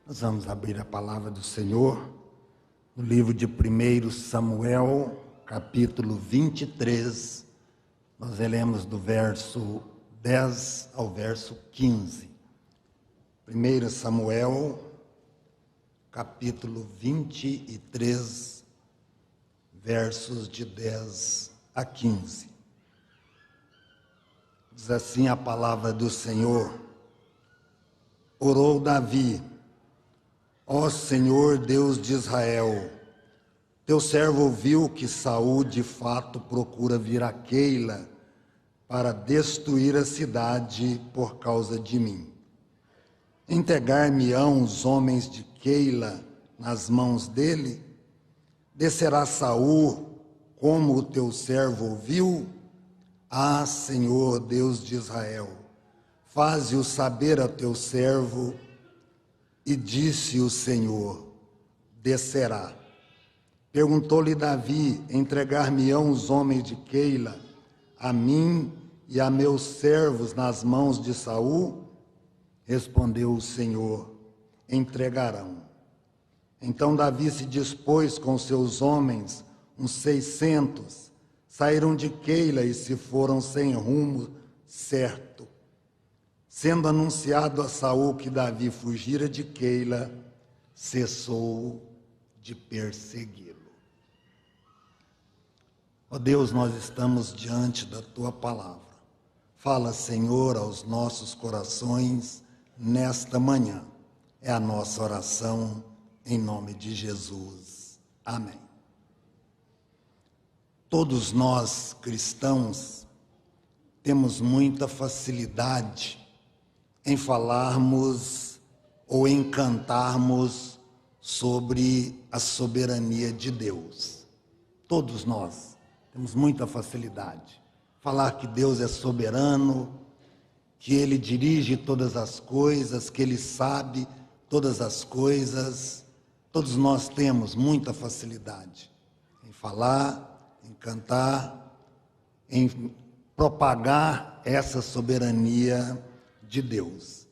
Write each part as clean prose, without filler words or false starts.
Nós vamos abrir a palavra do Senhor no livro de 1 Samuel, capítulo 23. Nós lemos do verso 10 ao verso 15. 1 Samuel, capítulo 23, versos de 10 a 15. Diz assim a palavra do Senhor: Orou Davi: Ó Senhor Deus de Israel, teu servo ouviu que Saul de fato procura vir a Keila para destruir a cidade por causa de mim. Entregar-me-ão os homens de Keila nas mãos dele? Descerá Saul como o teu servo ouviu? Ah, Senhor Deus de Israel, faze-o saber a teu servo. E disse o Senhor: descerá. Perguntou-lhe Davi: entregar-me-ão os homens de Keila a mim e a meus servos nas mãos de Saul? Respondeu o Senhor: entregarão. Então Davi se dispôs com seus homens, uns 600, saíram de Keila e se foram sem rumo certo. Sendo anunciado a Saul que Davi fugira de Keila, cessou de persegui-lo. Ó Deus, nós estamos diante da Tua palavra. Fala, Senhor, aos nossos corações nesta manhã. É a nossa oração em nome de Jesus. Amém. Todos nós, cristãos, temos muita facilidade em falarmos ou em cantarmos sobre a soberania de Deus. Todos nós temos muita facilidade. Falar que Deus é soberano, que Ele dirige todas as coisas, que Ele sabe todas as coisas. Todos nós temos muita facilidade em falar, em cantar, em propagar essa soberania de Deus.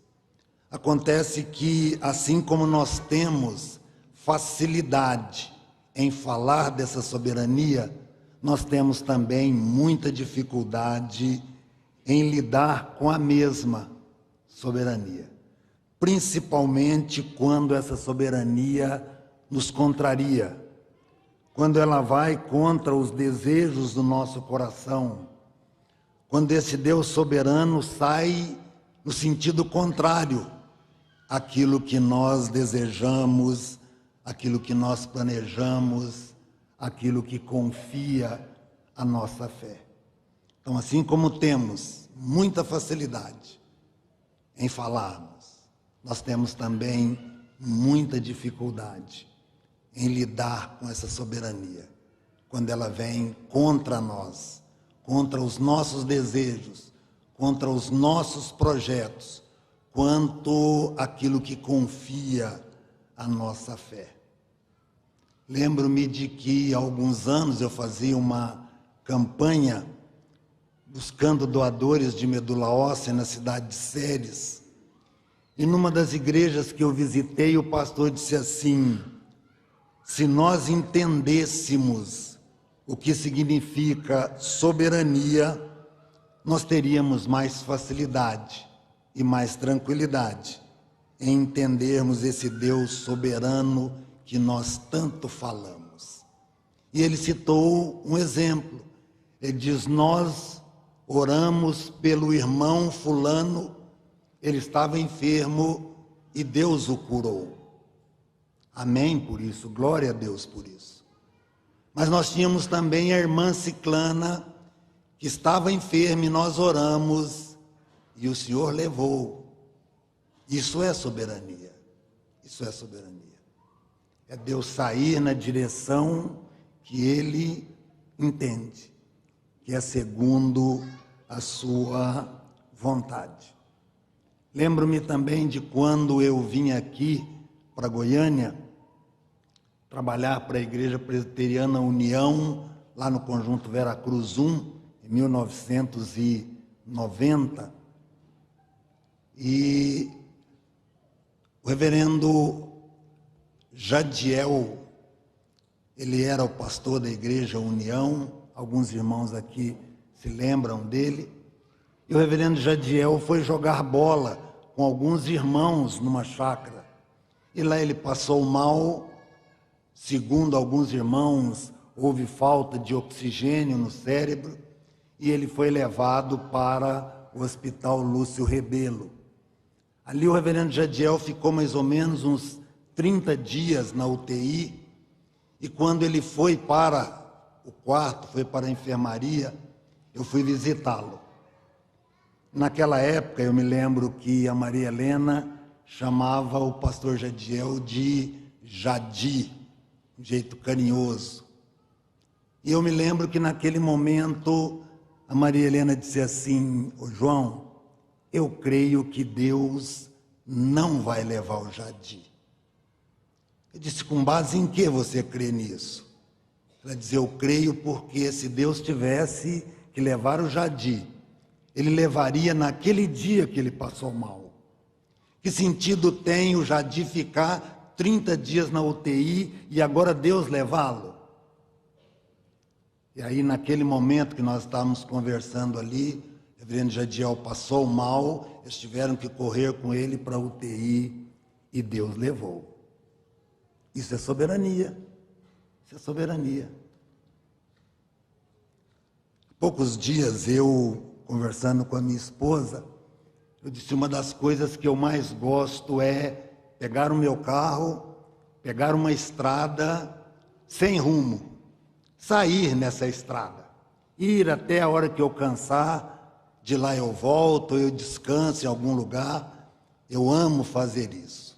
Acontece que, assim como nós temos facilidade em falar dessa soberania, nós temos também muita dificuldade em lidar com a mesma soberania, principalmente quando essa soberania nos contraria, quando ela vai contra os desejos do nosso coração, quando esse Deus soberano sai no sentido contrário àquilo que nós desejamos, aquilo que nós planejamos, aquilo que confia a nossa fé. Então, assim como temos muita facilidade em falarmos, nós temos também muita dificuldade em lidar com essa soberania, quando ela vem contra nós, contra os nossos desejos, contra os nossos projetos, quanto aquilo que confia a nossa fé. Lembro-me de que há alguns anos eu fazia uma campanha buscando doadores de medula óssea na cidade de Séries. E numa das igrejas que eu visitei, o pastor disse assim: se nós entendêssemos o que significa soberania, nós teríamos mais facilidade e mais tranquilidade em entendermos esse Deus soberano que nós tanto falamos. E ele citou um exemplo. Ele diz: nós oramos pelo irmão fulano, ele estava enfermo e Deus o curou. Amém por isso, glória a Deus por isso. Mas nós tínhamos também a irmã Ciclana, que estava enferma e nós oramos e o Senhor levou. Isso é soberania. Isso é soberania. É Deus sair na direção que Ele entende, que é segundo a sua vontade. Lembro-me também de quando eu vim aqui para Goiânia trabalhar para a Igreja Presbiteriana União, lá no Conjunto Vera Cruz 1, em 1990, e O reverendo Jadiel, ele era o pastor da Igreja União, alguns irmãos aqui se lembram dele, e o reverendo Jadiel foi jogar bola com alguns irmãos numa chácara, e lá ele passou mal. Segundo alguns irmãos, houve falta de oxigênio no cérebro e ele foi levado para o Hospital Lúcio Rebelo. Ali o reverendo Jadiel ficou mais ou menos uns 30 dias na UTI, e quando ele foi para o quarto, foi para a enfermaria, eu fui visitá-lo. Naquela época eu me lembro que a Maria Helena chamava o pastor Jadiel de Jadi, um jeito carinhoso. E eu me lembro que naquele momento a Maria Helena disse assim: ô João, eu creio que Deus não vai levar o Jadi. Eu disse: com base em que você crê nisso? Ela disse: eu creio porque se Deus tivesse que levar o Jadi, ele levaria naquele dia que ele passou mal. Que sentido tem o Jadi ficar 30 dias na UTI e agora Deus levá-lo? E aí, naquele momento que nós estávamos conversando ali, o reverendo Jadiel passou mal, eles tiveram que correr com ele para a UTI e Deus levou. Isso é soberania. Isso é soberania. Há poucos dias, eu conversando com a minha esposa, eu disse: uma das coisas que eu mais gosto é pegar o meu carro, pegar uma estrada sem rumo, sair nessa estrada, ir até a hora que eu cansar, de lá eu volto, eu descanso em algum lugar. Eu amo fazer isso.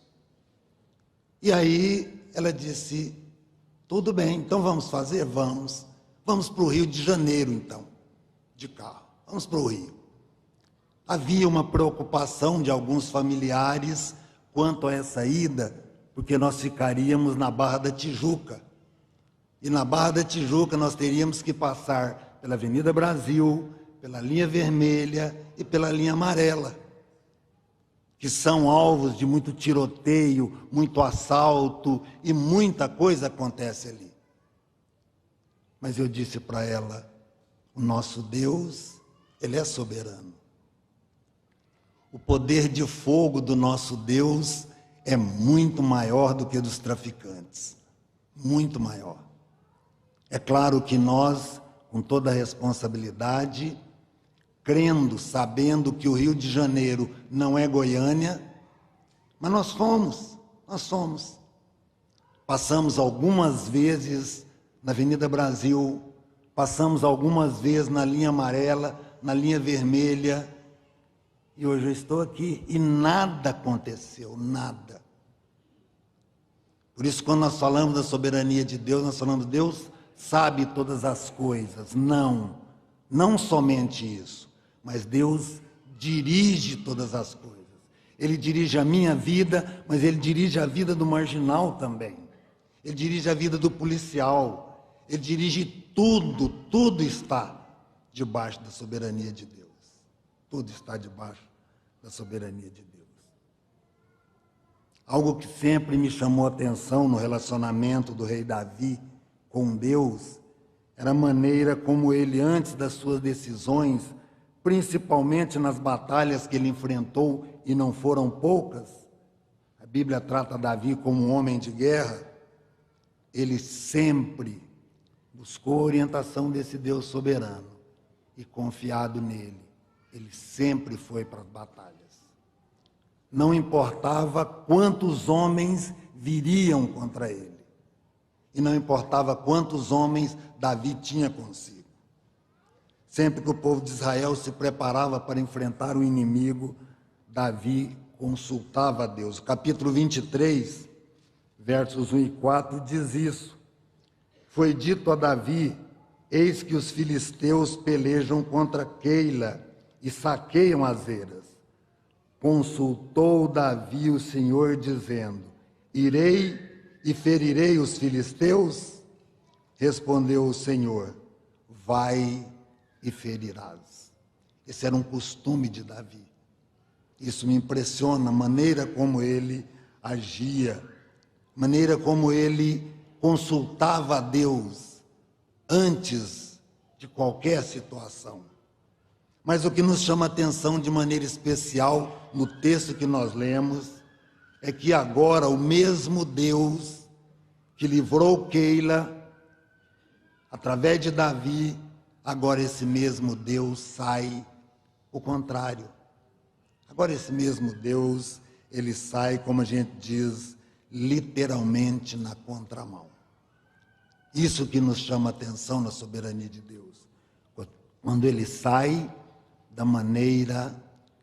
E aí ela disse: tudo bem, então vamos fazer? Vamos. Vamos para o Rio de Janeiro, então, de carro. Vamos para o Rio. Havia uma preocupação de alguns familiares quanto a essa ida, porque nós ficaríamos na Barra da Tijuca. E na Barra da Tijuca nós teríamos que passar pela Avenida Brasil, pela linha vermelha e pela linha amarela, que são alvos de muito tiroteio, muito assalto e muita coisa acontece ali. Mas eu disse para ela: o nosso Deus, ele é soberano. O poder de fogo do nosso Deus é muito maior do que dos traficantes. Muito maior. É claro que nós, com toda a responsabilidade, crendo, sabendo que o Rio de Janeiro não é Goiânia, mas nós fomos. Passamos algumas vezes na Avenida Brasil, passamos algumas vezes na linha amarela, na linha vermelha, e hoje eu estou aqui e nada aconteceu, nada. Por isso, quando nós falamos da soberania de Deus, nós falamos: Deus sabe todas as coisas. Não somente isso, mas Deus dirige todas as coisas. Ele dirige a minha vida, mas Ele dirige a vida do marginal também. Ele dirige a vida do policial. Ele dirige tudo está debaixo da soberania de Deus. Tudo está debaixo da soberania de Deus. Algo que sempre me chamou a atenção no relacionamento do rei Davi com Deus era a maneira como ele, antes das suas decisões, principalmente nas batalhas que ele enfrentou, e não foram poucas, a Bíblia trata Davi como um homem de guerra, ele sempre buscou a orientação desse Deus soberano e, confiado nele, ele sempre foi para as batalhas. Não importava quantos homens viriam contra ele. E não importava quantos homens Davi tinha consigo. Sempre que o povo de Israel se preparava para enfrentar o inimigo, Davi consultava a Deus. O capítulo 23, versos 1 e 4, diz isso. Foi dito a Davi: eis que os filisteus pelejam contra Keila e saqueiam as eiras. Consultou Davi o Senhor, dizendo: irei e ferirei os filisteus? Respondeu o Senhor: vai e ferirás. Esse era um costume de Davi. Isso me impressiona, a maneira como ele agia, maneira como ele consultava a Deus antes de qualquer situação. Mas o que nos chama a atenção de maneira especial no texto que nós lemos é que agora o mesmo Deus que livrou Keila através de Davi, agora esse mesmo Deus sai o contrário. Agora esse mesmo Deus, ele sai, como a gente diz, literalmente na contramão. Isso que nos chama a atenção na soberania de Deus. Quando ele sai da maneira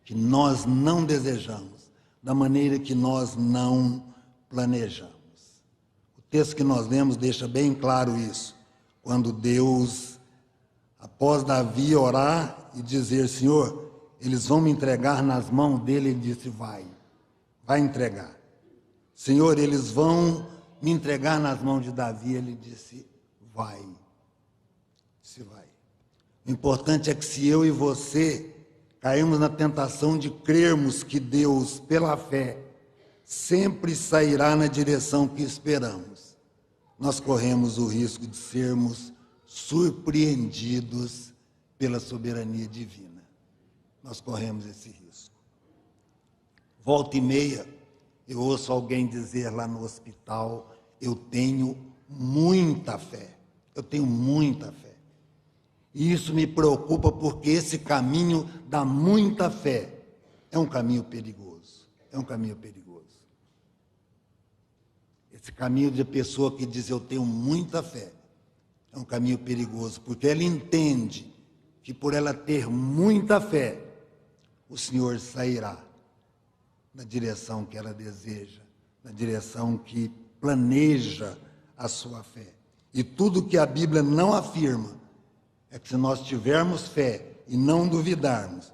que nós não desejamos, da maneira que nós não planejamos. O texto que nós lemos deixa bem claro isso. Quando Deus, após Davi orar e dizer, Senhor, eles vão me entregar nas mãos dele, ele disse, vai entregar. Senhor, eles vão me entregar nas mãos de Davi, ele disse, vai. O importante é que se eu e você caímos na tentação de crermos que Deus, pela fé, sempre sairá na direção que esperamos, nós corremos o risco de sermos surpreendidos pela soberania divina. Nós corremos esse risco. Volta e meia, eu ouço alguém dizer lá no hospital, eu tenho muita fé. Eu tenho muita fé. E isso me preocupa porque esse caminho da muita fé é um caminho perigoso. É um caminho perigoso. Esse caminho de pessoa que diz eu tenho muita fé é um caminho perigoso, porque ela entende que por ela ter muita fé, o Senhor sairá na direção que ela deseja, na direção que planeja a sua fé. E tudo que a Bíblia não afirma é que se nós tivermos fé e não duvidarmos,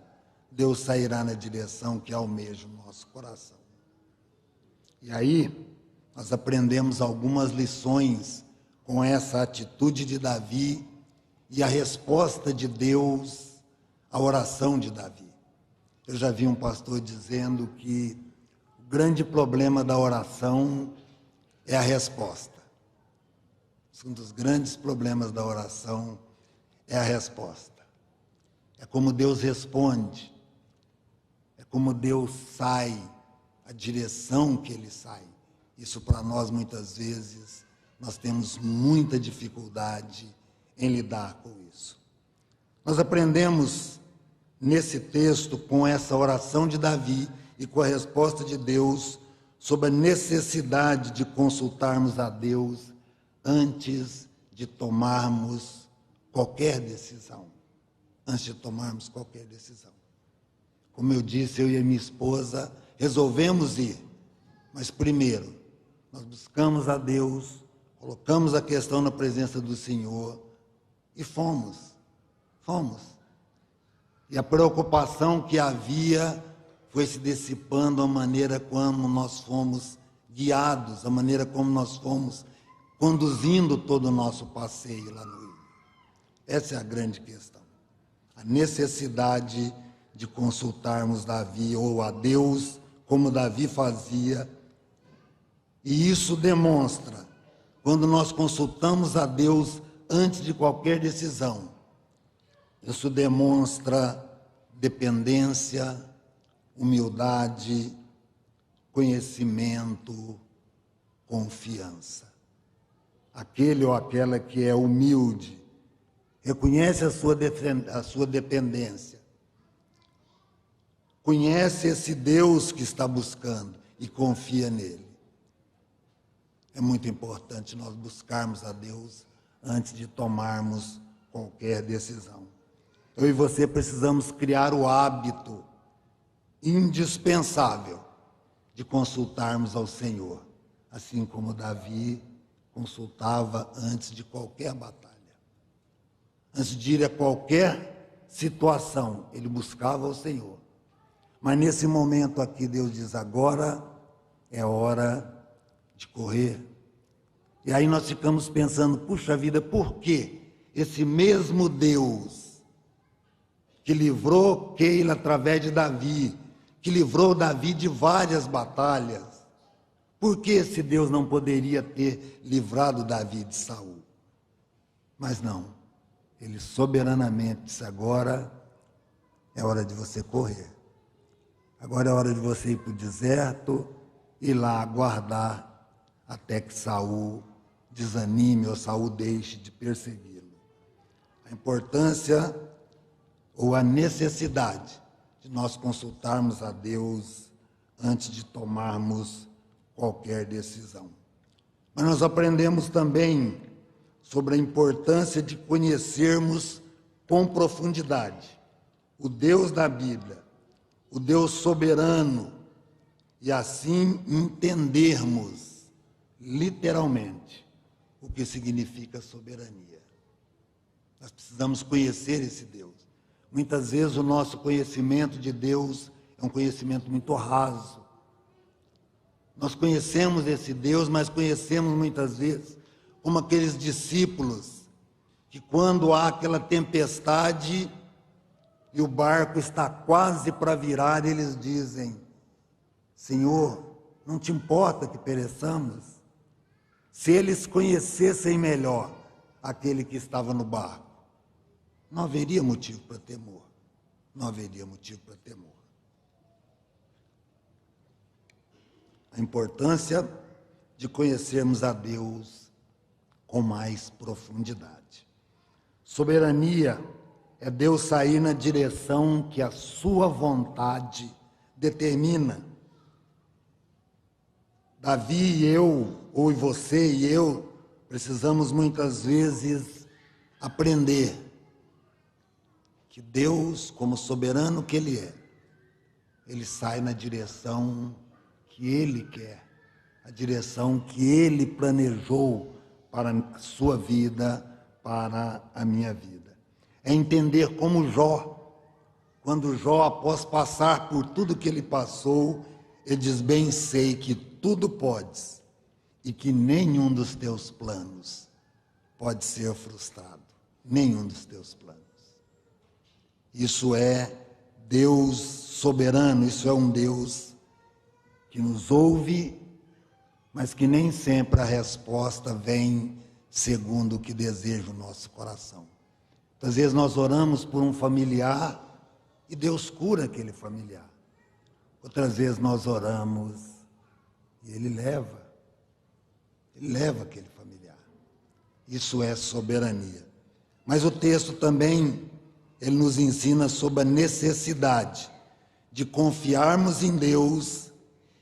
Deus sairá na direção que almeja o nosso coração. E aí, nós aprendemos algumas lições com essa atitude de Davi e a resposta de Deus à oração de Davi. Eu já vi um pastor dizendo que o grande problema da oração é a resposta. Um dos grandes problemas da oração é a resposta. É como Deus responde. É como Deus sai, a direção que Ele sai. Isso para nós, muitas vezes, nós temos muita dificuldade em lidar com isso. Nós aprendemos nesse texto, com essa oração de Davi e com a resposta de Deus, sobre a necessidade de consultarmos a Deus antes de tomarmos qualquer decisão. Antes de tomarmos qualquer decisão. Como eu disse, eu e a minha esposa resolvemos ir. Mas primeiro, nós buscamos a Deus, colocamos a questão na presença do Senhor e fomos. E a preocupação que havia foi se dissipando a maneira como nós fomos guiados, a maneira como nós fomos conduzindo todo o nosso passeio lá no Rio. Essa é a grande questão. A necessidade de consultarmos Davi ou a Deus, como Davi fazia. E isso demonstra, quando nós consultamos a Deus antes de qualquer decisão, isso demonstra dependência, humildade, conhecimento, confiança. Aquele ou aquela que é humilde, reconhece a sua dependência, conhece esse Deus que está buscando e confia nele. É muito importante nós buscarmos a Deus antes de tomarmos qualquer decisão. Eu e você precisamos criar o hábito indispensável de consultarmos ao Senhor, assim como Davi consultava antes de qualquer batalha. Antes de ir a qualquer situação, ele buscava o Senhor. Mas nesse momento aqui, Deus diz, agora é hora de correr. E aí nós ficamos pensando, puxa vida, por que esse mesmo Deus que livrou Keila através de Davi, que livrou Davi de várias batalhas, Por que esse Deus não poderia ter livrado Davi de Saul? Mas não, ele soberanamente disse: agora é hora de você correr. Agora é hora de você ir para o deserto e lá aguardar até que Saul desanime ou Saul deixe de persegui-lo. A importância ou a necessidade de nós consultarmos a Deus antes de tomarmos qualquer decisão. Mas nós aprendemos também sobre a importância de conhecermos com profundidade o Deus da Bíblia, o Deus soberano, e assim entendermos literalmente o que significa soberania. Nós precisamos conhecer esse Deus. Muitas vezes o nosso conhecimento de Deus é um conhecimento muito raso. Nós conhecemos esse Deus, mas conhecemos muitas vezes como aqueles discípulos que, quando há aquela tempestade e o barco está quase para virar, eles dizem: Senhor, não te importa que pereçamos? Se eles conhecessem melhor aquele que estava no barco, não haveria motivo para temor. Não haveria motivo para temor. A importância de conhecermos a Deus com mais profundidade. Soberania é Deus sair na direção que a sua vontade determina. Davi e eu, ou você e eu, precisamos muitas vezes aprender que Deus, como soberano que Ele é, Ele sai na direção que Ele quer, a direção que Ele planejou para a sua vida, para a minha vida. É entender como Jó, quando Jó, após passar por tudo que ele passou, ele diz: bem sei que tudo podes e que nenhum dos teus planos pode ser frustrado. Nenhum dos teus planos. Isso é Deus soberano, isso é um Deus que nos ouve, mas que nem sempre a resposta vem segundo o que deseja o nosso coração. Às vezes nós oramos por um familiar e Deus cura aquele familiar. Outras vezes nós oramos e Ele leva aquele familiar. Isso é soberania. Mas o texto também, ele nos ensina sobre a necessidade de confiarmos em Deus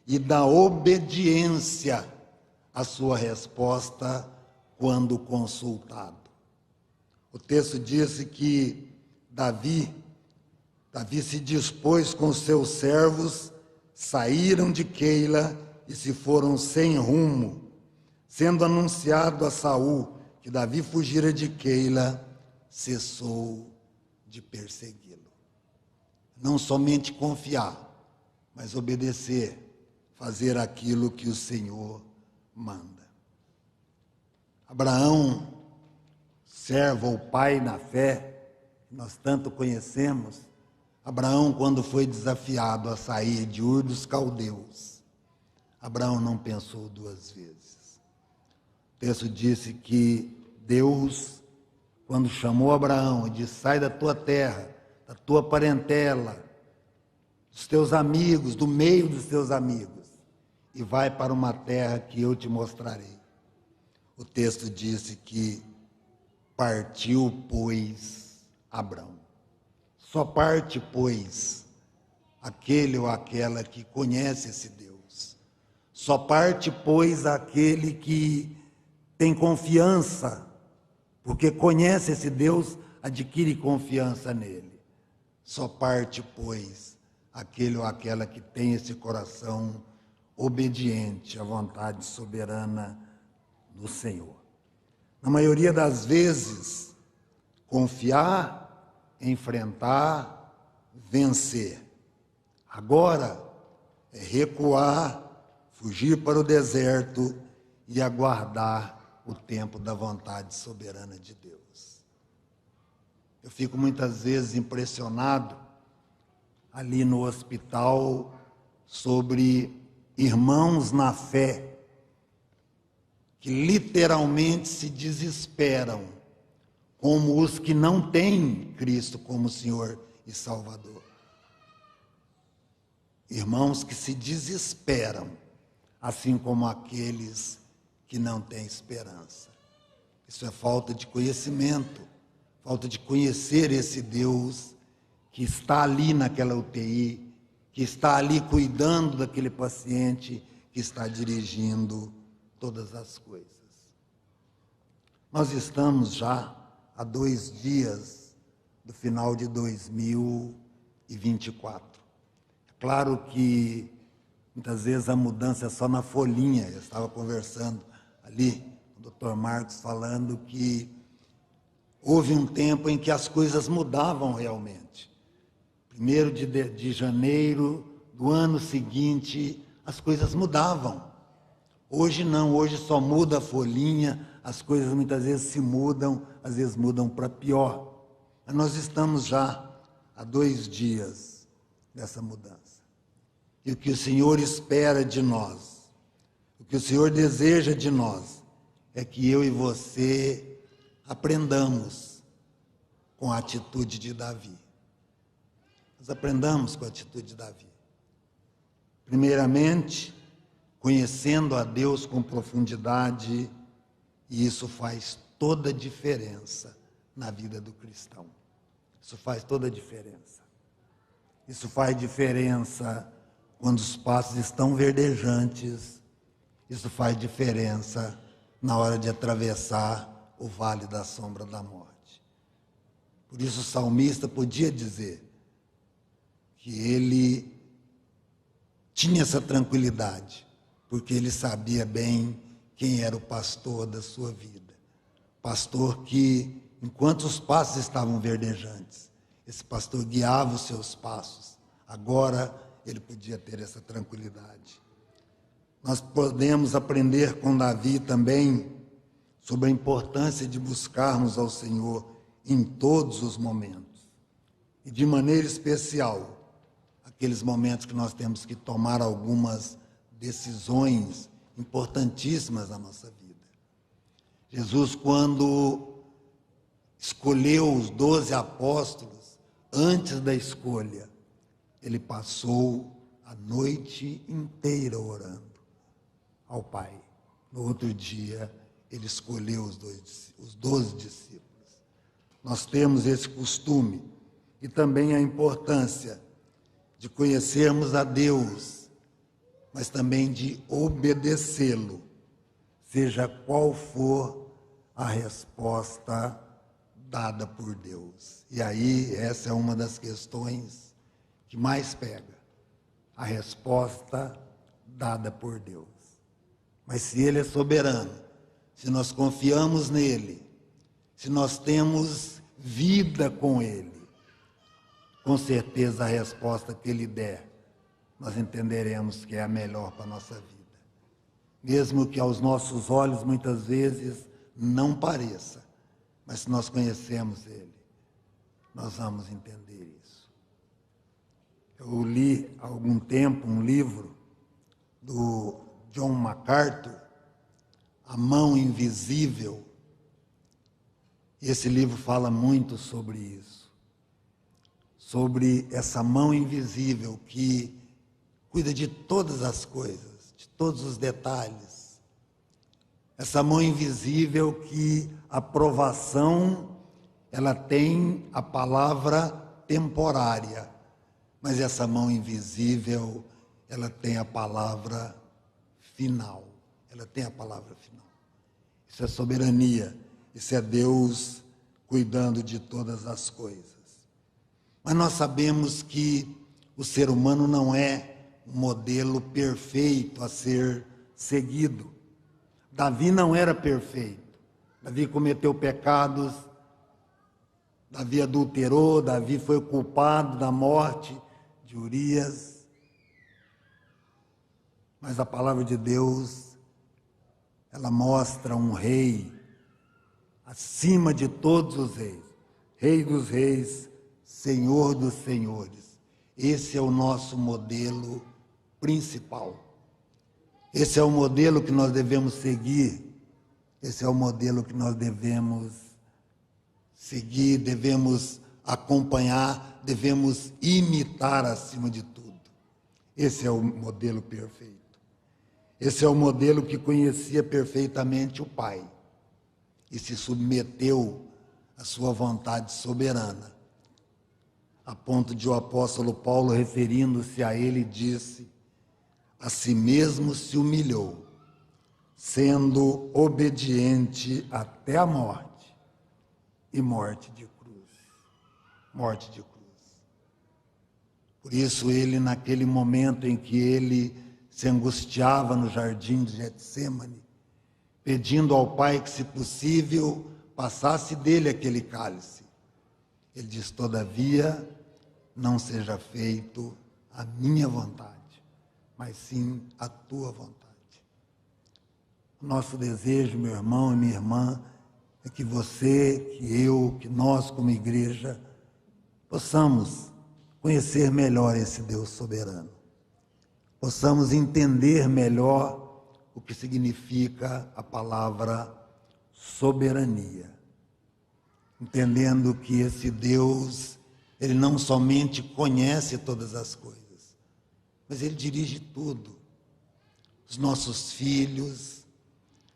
e da obediência à sua resposta quando consultado. O texto diz que Davi se dispôs com seus servos, saíram de Keila e se foram sem rumo, sendo anunciado a Saul que Davi fugira de Keila, cessou de persegui-lo. Não somente confiar, mas obedecer, fazer aquilo que o Senhor manda. Abraão, servo ou pai na fé, nós tanto conhecemos, Abraão, quando foi desafiado a sair de Ur dos Caldeus, Abraão não pensou duas vezes. O texto disse que Deus, quando chamou Abraão e disse: sai da tua terra, da tua parentela, dos teus amigos, do meio dos teus amigos, e vai para uma terra que eu te mostrarei. O texto disse que partiu, pois, Abraão. Só parte, pois, aquele ou aquela que conhece esse Deus. Só parte, pois, aquele que tem confiança, porque conhece esse Deus, adquire confiança nele. Só parte, pois, aquele ou aquela que tem esse coração obediente à vontade soberana do Senhor. Na maioria das vezes, confiar, enfrentar, vencer. Agora é recuar, fugir para o deserto e aguardar o tempo da vontade soberana de Deus. Eu fico muitas vezes impressionado ali no hospital sobre irmãos na fé que literalmente se desesperam, como os que não têm Cristo como Senhor e Salvador. Irmãos que se desesperam, assim como aqueles que não têm esperança. Isso é falta de conhecimento, falta de conhecer esse Deus que está ali naquela UTI, que está ali cuidando daquele paciente, que está dirigindo todas as coisas. Nós estamos já há 2 dias do final de 2024. É claro que muitas vezes a mudança é só na folhinha. Eu estava conversando ali com o Dr. Marcos falando que houve um tempo em que as coisas mudavam realmente. 1º de janeiro do ano seguinte, as coisas mudavam. Hoje não, hoje só muda a folhinha, as coisas muitas vezes se mudam, às vezes mudam para pior. Mas nós estamos já há 2 dias dessa mudança. E o que o Senhor espera de nós, o que o Senhor deseja de nós, é que eu e você aprendamos com a atitude de Davi. Nós aprendamos com a atitude de Davi. Primeiramente, conhecendo a Deus com profundidade, e isso faz toda a diferença na vida do cristão. Isso faz toda a diferença. Isso faz diferença quando os passos estão verdejantes. Isso faz diferença na hora de atravessar o vale da sombra da morte. Por isso o salmista podia dizer que ele tinha essa tranquilidade, porque ele sabia bem quem era o pastor da sua vida. Pastor que, enquanto os passos estavam verdejantes, esse pastor guiava os seus passos. Agora ele podia ter essa tranquilidade. Nós podemos aprender com Davi também sobre a importância de buscarmos ao Senhor em todos os momentos. E de maneira especial, aqueles momentos que nós temos que tomar algumas decisões importantíssimas na nossa vida. Jesus, quando escolheu os 12 apóstolos, antes da escolha, ele passou a noite inteira orando ao Pai. No outro dia, ele escolheu os 12 discípulos. Nós temos esse costume e também a importância de conhecermos a Deus, mas também de obedecê-lo, seja qual for a resposta dada por Deus. E aí, essa é uma das questões que mais pega, a resposta dada por Deus. Mas se Ele é soberano, se nós confiamos nele, se nós temos vida com Ele, com certeza a resposta que Ele der, nós entenderemos que é a melhor para a nossa vida. Mesmo que aos nossos olhos muitas vezes não pareça, mas se nós conhecemos Ele, nós vamos entender isso. Eu li há algum tempo um livro do John MacArthur, A Mão Invisível, e esse livro fala muito sobre isso. Sobre essa mão invisível que cuida de todas as coisas, de todos os detalhes. Essa mão invisível que a provação, ela tem a palavra temporária, mas essa mão invisível, ela tem a palavra final. Ela tem a palavra final. Isso é soberania, isso é Deus cuidando de todas as coisas. Mas nós sabemos que o ser humano não é um modelo perfeito a ser seguido. Davi não era perfeito. Davi cometeu pecados, Davi adulterou, Davi foi culpado da morte de Urias. Mas a palavra de Deus, ela mostra um rei acima de todos os reis, Rei dos reis, Senhor dos senhores. Esse é o nosso modelo principal. Esse é o modelo que nós devemos seguir, esse é o modelo que nós devemos seguir, devemos acompanhar, devemos imitar acima de tudo. Esse é o modelo perfeito. Esse é o modelo que conhecia perfeitamente o Pai e se submeteu à sua vontade soberana, a ponto de o apóstolo Paulo, referindo-se a ele, disse: a si mesmo se humilhou, sendo obediente até a morte, e morte de cruz. Morte de cruz. Por isso ele, naquele momento em que ele se angustiava no jardim de Getsêmani, pedindo ao Pai que, se possível, passasse dele aquele cálice, ele diz: todavia, não seja feito a minha vontade, mas sim a tua vontade. O nosso desejo, meu irmão e minha irmã, é que você, que eu, que nós como igreja, possamos conhecer melhor esse Deus soberano. Possamos entender melhor o que significa a palavra soberania. Entendendo que esse Deus, ele não somente conhece todas as coisas, mas ele dirige tudo. Os nossos filhos,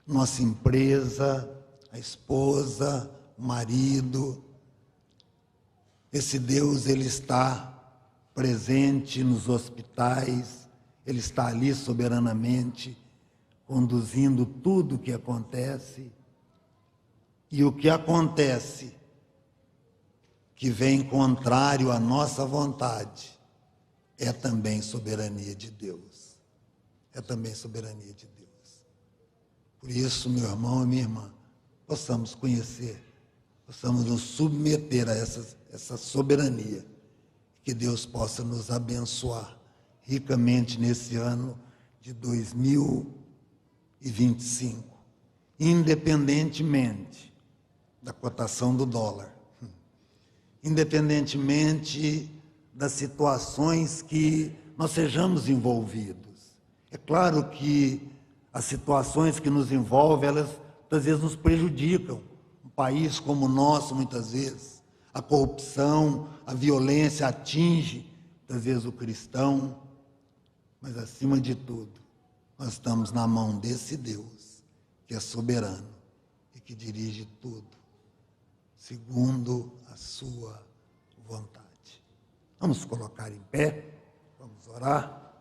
nossa empresa, a esposa, o marido. Esse Deus, ele está presente nos hospitais, ele está ali soberanamente, conduzindo tudo o que acontece. E o que acontece, que vem contrário à nossa vontade, é também soberania de Deus. É também soberania de Deus. Por isso, meu irmão e minha irmã, possamos conhecer, possamos nos submeter a essa soberania, que Deus possa nos abençoar ricamente nesse ano de 2025, independentemente da cotação do dólar, independentemente das situações que nós sejamos envolvidos. É claro que as situações que nos envolvem, elas muitas vezes nos prejudicam. Um país como o nosso, muitas vezes, a corrupção, a violência atinge, muitas vezes, o cristão. Mas, acima de tudo, nós estamos na mão desse Deus, que é soberano e que dirige tudo, segundo a sua vontade. Vamos colocar em pé, vamos orar.